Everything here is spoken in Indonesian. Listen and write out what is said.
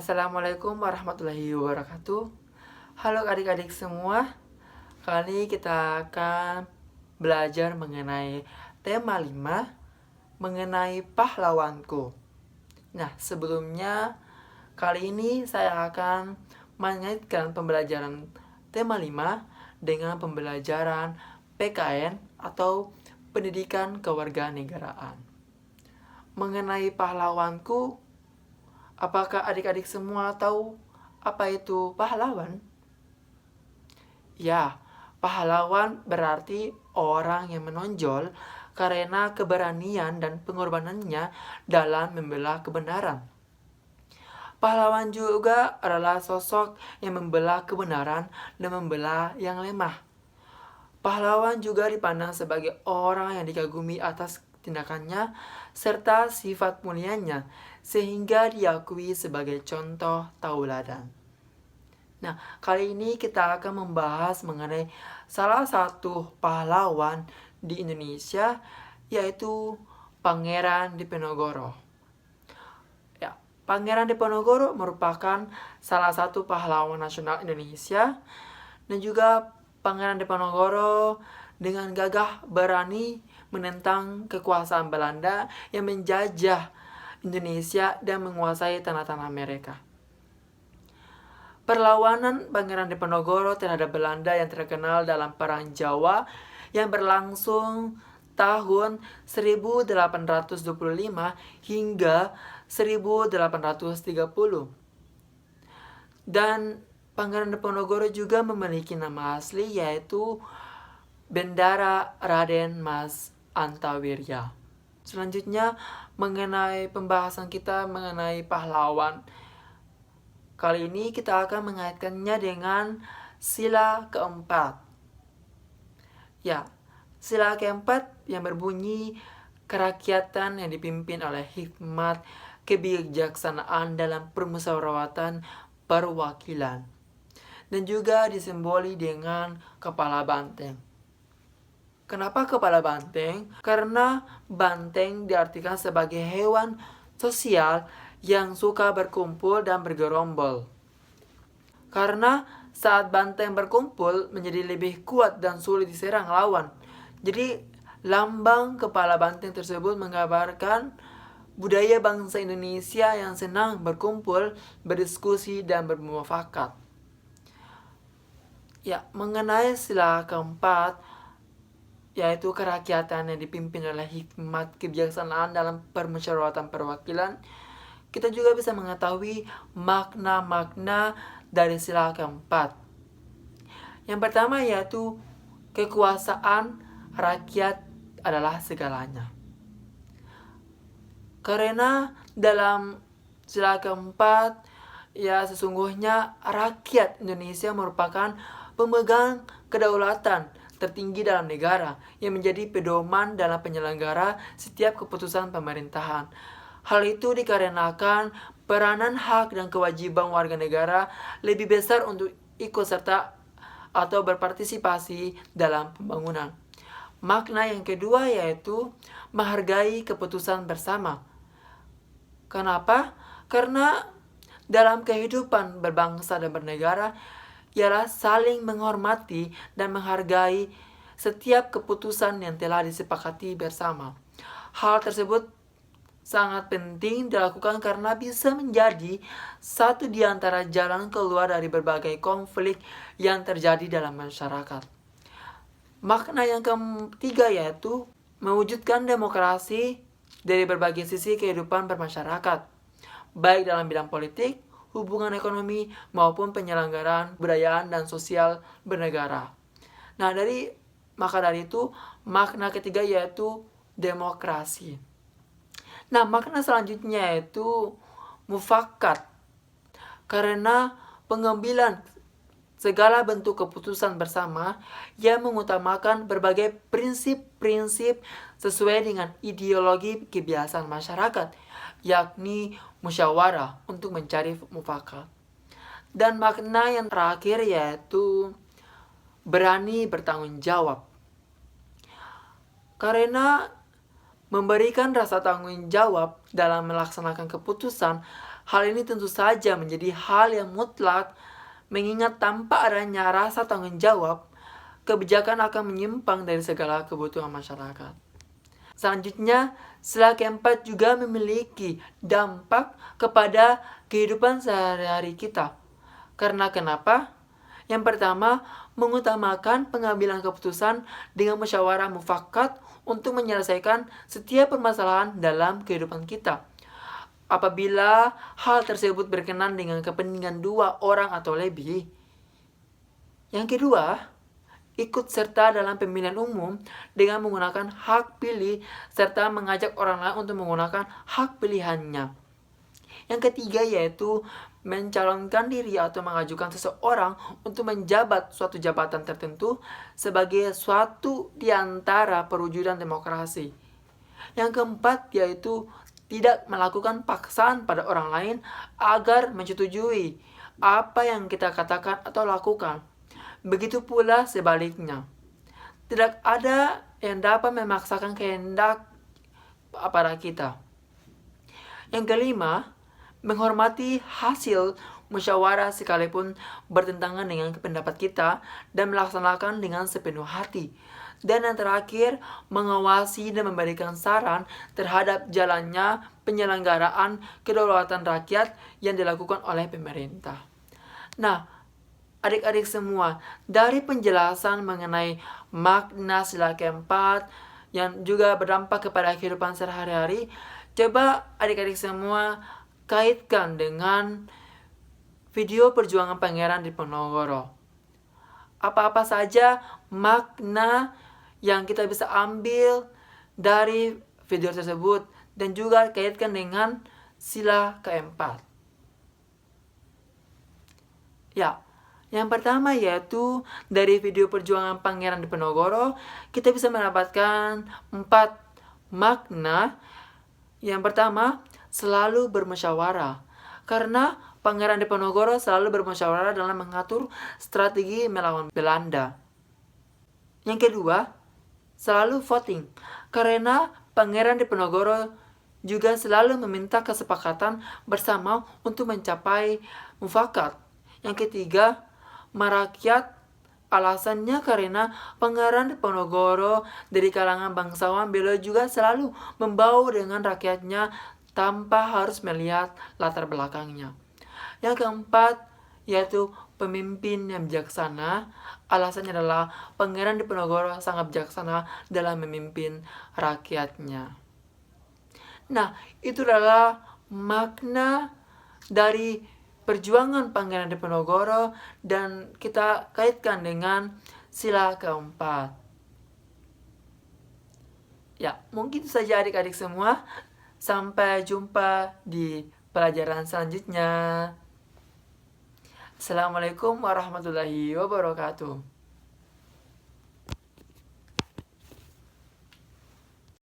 Assalamualaikum warahmatullahi wabarakatuh. Halo adik-adik semua. Kali ini kita akan belajar mengenai tema 5 mengenai pahlawanku. Nah, sebelumnya kali ini saya akan mengaitkan pembelajaran tema 5 dengan pembelajaran PKN atau Pendidikan Kewarganegaraan. Mengenai pahlawanku, apakah adik-adik semua tahu apa itu pahlawan? Ya, pahlawan berarti orang yang menonjol karena keberanian dan pengorbanannya dalam membela kebenaran. Pahlawan juga adalah sosok yang membela kebenaran dan membela yang lemah. Pahlawan juga dipandang sebagai orang yang dikagumi atas tindakannya serta sifat mulianya, sehingga diakui sebagai contoh tauladan. Nah, kali ini kita akan membahas mengenai salah satu pahlawan di Indonesia, yaitu Pangeran Diponegoro. Ya, Pangeran Diponegoro merupakan salah satu pahlawan nasional Indonesia, dan juga Pangeran Diponegoro dengan gagah berani menentang kekuasaan Belanda yang menjajah Indonesia dan menguasai tanah-tanah mereka. Perlawanan Pangeran Diponegoro terhadap Belanda yang terkenal dalam Perang Jawa yang berlangsung tahun 1825 hingga 1830. Dan Pangeran Diponegoro juga memiliki nama asli, yaitu Bendara Raden Mas Antawirya. Selanjutnya mengenai pembahasan kita mengenai pahlawan. Kali ini kita akan mengaitkannya dengan sila keempat. Ya, sila keempat yang berbunyi kerakyatan yang dipimpin oleh hikmat kebijaksanaan dalam permusyawaratan perwakilan, dan juga disimboli dengan kepala banteng. Kenapa kepala banteng? Karena banteng diartikan sebagai hewan sosial yang suka berkumpul dan bergerombol. Karena saat banteng berkumpul menjadi lebih kuat dan sulit diserang lawan. Jadi lambang kepala banteng tersebut menggambarkan budaya bangsa Indonesia yang senang berkumpul, berdiskusi, dan bermufakat. Ya, mengenai sila keempat, yaitu kerakyatan yang dipimpin oleh hikmat kebijaksanaan dalam permusyawaratan perwakilan, kita juga bisa mengetahui makna-makna dari sila keempat. Yang pertama yaitu kekuasaan rakyat adalah segalanya. Karena dalam sila keempat, ya sesungguhnya rakyat Indonesia merupakan pemegang kedaulatan tertinggi dalam negara yang menjadi pedoman dalam penyelenggara setiap keputusan pemerintahan. Hal itu dikarenakan peranan hak dan kewajiban warga negara lebih besar untuk ikut serta atau berpartisipasi dalam pembangunan. Makna yang kedua yaitu menghargai keputusan bersama. Kenapa? Karena dalam kehidupan berbangsa dan bernegara ialah saling menghormati dan menghargai setiap keputusan yang telah disepakati bersama. Hal tersebut sangat penting dilakukan karena bisa menjadi satu di antara jalan keluar dari berbagai konflik yang terjadi dalam masyarakat. Makna yang ketiga yaitu mewujudkan demokrasi dari berbagai sisi kehidupan bermasyarakat, baik dalam bidang politik, hubungan ekonomi, maupun penyelenggaraan budayaan dan sosial bernegara. Nah, maka dari itu, makna ketiga yaitu demokrasi. Nah, makna selanjutnya yaitu mufakat. Karena pengambilan segala bentuk keputusan bersama yang mengutamakan berbagai prinsip-prinsip sesuai dengan ideologi kebiasaan masyarakat, yakni musyawarah untuk mencari mufakat. Dan makna yang terakhir yaitu berani bertanggung jawab. Karena memberikan rasa tanggung jawab dalam melaksanakan keputusan Hal ini tentu saja menjadi hal yang mutlak, mengingat tanpa adanya rasa tanggung jawab, kebijakan akan menyimpang dari segala kebutuhan masyarakat. Selanjutnya, sila keempat juga memiliki dampak kepada kehidupan sehari-hari kita. Karena kenapa? Yang pertama, mengutamakan pengambilan keputusan dengan musyawarah mufakat untuk menyelesaikan setiap permasalahan dalam kehidupan kita. Apabila hal tersebut berkenan dengan kepentingan dua orang atau lebih. Yang kedua, ikut serta dalam pemilihan umum dengan menggunakan hak pilih serta mengajak orang lain untuk menggunakan hak pilihannya. Yang ketiga yaitu mencalonkan diri atau mengajukan seseorang untuk menjabat suatu jabatan tertentu sebagai suatu di antara perwujudan demokrasi. Yang keempat yaitu tidak melakukan paksaan pada orang lain agar menyetujui apa yang kita katakan atau lakukan. Begitu pula sebaliknya. Tidak ada yang dapat memaksakan kehendak pada kita. Yang kelima, menghormati hasil musyawarah sekalipun bertentangan dengan pendapat kita dan melaksanakan dengan sepenuh hati. Dan yang terakhir, mengawasi dan memberikan saran terhadap jalannya penyelenggaraan kedaulatan rakyat yang dilakukan oleh pemerintah. Nah, adik-adik semua, dari penjelasan mengenai makna sila keempat yang juga berdampak kepada kehidupan sehari-hari, coba adik-adik semua kaitkan dengan video perjuangan Pangeran Diponegoro. Apa-apa saja makna yang kita bisa ambil dari video tersebut dan juga kaitkan dengan sila keempat. Ya, yang pertama yaitu dari video perjuangan Pangeran Diponegoro kita bisa mendapatkan 4 makna. Yang pertama, selalu bermusyawarah. Karena Pangeran Diponegoro selalu bermusyawarah dalam mengatur strategi melawan Belanda. Yang kedua, selalu voting. Karena Pangeran Diponegoro juga selalu meminta kesepakatan bersama untuk mencapai mufakat. Yang ketiga, merakyat. Alasannya karena Pangeran Diponegoro dari kalangan bangsawan, beliau juga selalu membaur dengan rakyatnya tanpa harus melihat latar belakangnya. Yang keempat, yaitu pemimpin yang bijaksana. Alasannya adalah Pangeran Diponegoro sangat bijaksana dalam memimpin rakyatnya. Nah, itu adalah makna dari perjuangan Pangeran Diponegoro dan kita kaitkan dengan sila keempat. Ya, mungkin itu saja adik-adik semua. Sampai jumpa di pelajaran selanjutnya. Assalamualaikum warahmatullahi wabarakatuh.